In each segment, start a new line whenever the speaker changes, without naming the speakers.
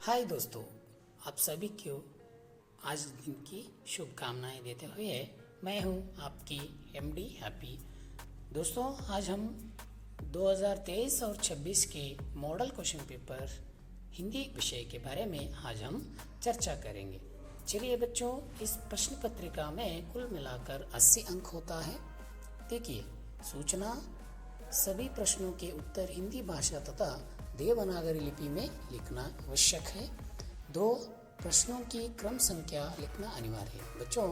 हाय दोस्तों, आप सभी को आज दिन की शुभकामनाएं देते हुए मैं हूं आपकी एमडी हैप्पी। दोस्तों, आज हम 2023 और 26 के मॉडल क्वेश्चन पेपर हिंदी विषय के बारे में आज हम चर्चा करेंगे। चलिए बच्चों, इस प्रश्न पत्रिका में कुल मिलाकर 80 अंक होता है। देखिए, सूचना सभी प्रश्नों के उत्तर हिंदी भाषा तथा देवनागरी लिपि में लिखना आवश्यक है। 2 प्रश्नों की क्रम संख्या लिखना अनिवार्य है। बच्चों,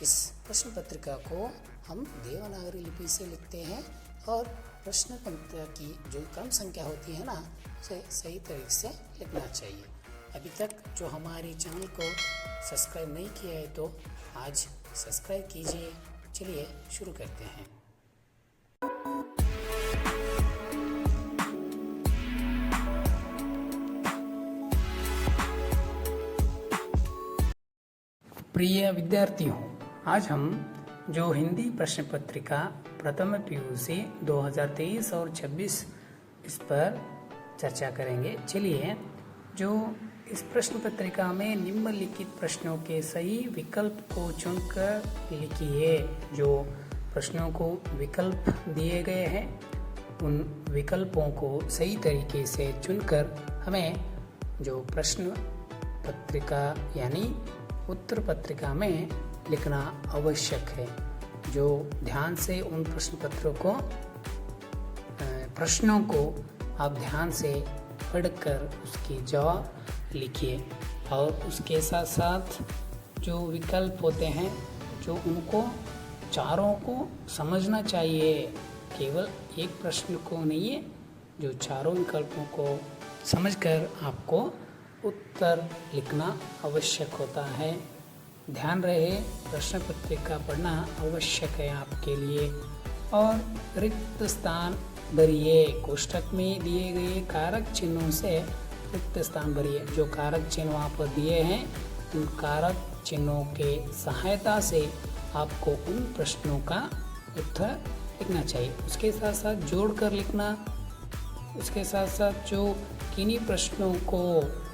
इस प्रश्न पत्रिका को हम देवनागरी लिपि से लिखते हैं और प्रश्न पत्रिका की जो क्रम संख्या होती है ना, उसे सही तरीके से लिखना चाहिए। अभी तक जो हमारे चैनल को सब्सक्राइब नहीं किया है तो आज सब्सक्राइब कीजिए। चलिए शुरू करते हैं। प्रिय विद्यार्थियों, आज हम जो हिंदी प्रश्न पत्रिका प्रथम पीयूसी 2023 और 26 इस पर चर्चा करेंगे। चलिए, जो इस प्रश्न पत्रिका में निम्नलिखित प्रश्नों के सही विकल्प को चुनकर लिखिए। जो प्रश्नों को विकल्प दिए गए हैं उन विकल्पों को सही तरीके से चुनकर हमें जो प्रश्न पत्रिका यानी उत्तर पत्रिका में लिखना आवश्यक है। जो ध्यान से उन प्रश्नों को आप ध्यान से पढ़कर उसकी जवाब लिखिए और उसके साथ साथ जो विकल्प होते हैं जो उनको चारों को समझना चाहिए, केवल एक प्रश्न को नहीं है। जो चारों विकल्पों को समझकर आपको उत्तर लिखना आवश्यक होता है। ध्यान रहे, प्रश्न पत्रिका पढ़ना आवश्यक है आपके लिए। और रिक्त स्थान भरिए, कोष्ठक में दिए गए कारक चिन्हों से रिक्त स्थान भरिए। जो कारक चिन्ह वहाँ पर दिए हैं उन कारक चिन्हों के सहायता से आपको उन प्रश्नों का उत्तर लिखना चाहिए। उसके साथ साथ जोड़कर लिखना, उसके साथ साथ जो किन्हीं प्रश्नों को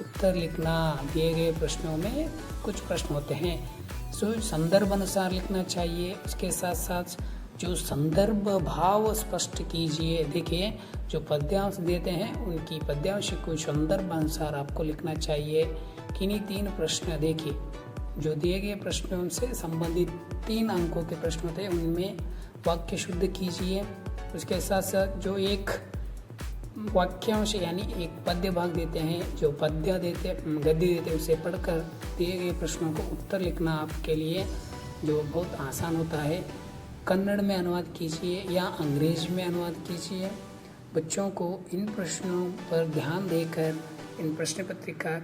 उत्तर लिखना। दिए गए प्रश्नों में कुछ प्रश्न होते हैं जो संदर्भ अनुसार लिखना चाहिए। उसके साथ साथ जो संदर्भ भाव स्पष्ट कीजिए। देखिए, जो पद्यांश देते हैं उनकी पद्यांश को संदर्भ अनुसार आपको लिखना चाहिए। किन्हीं 3 प्रश्न देखिए, जो दिए गए प्रश्नों से संबंधित 3 अंकों के प्रश्न होते हैं उनमें वाक्य शुद्ध कीजिए। उसके साथ साथ जो एक वाक्यांश यानी एक पद्य भाग देते हैं, जो गद्य देते हैं, उसे पढ़कर दिए गए प्रश्नों को उत्तर लिखना आपके लिए जो बहुत आसान होता है। कन्नड़ में अनुवाद कीजिए या अंग्रेजी में अनुवाद कीजिए। बच्चों को इन प्रश्नों पर ध्यान देकर इन प्रश्न पत्रिका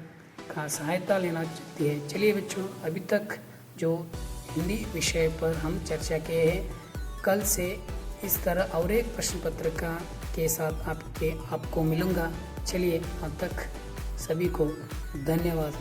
का सहायता लेना चाहिए है। चलिए बच्चों, अभी तक जो हिंदी विषय पर हम चर्चा किए हैं, कल से इस तरह और एक प्रश्न पत्रिका के साथ आपको मिलूंगा। चलिए, अब तक सभी को धन्यवाद।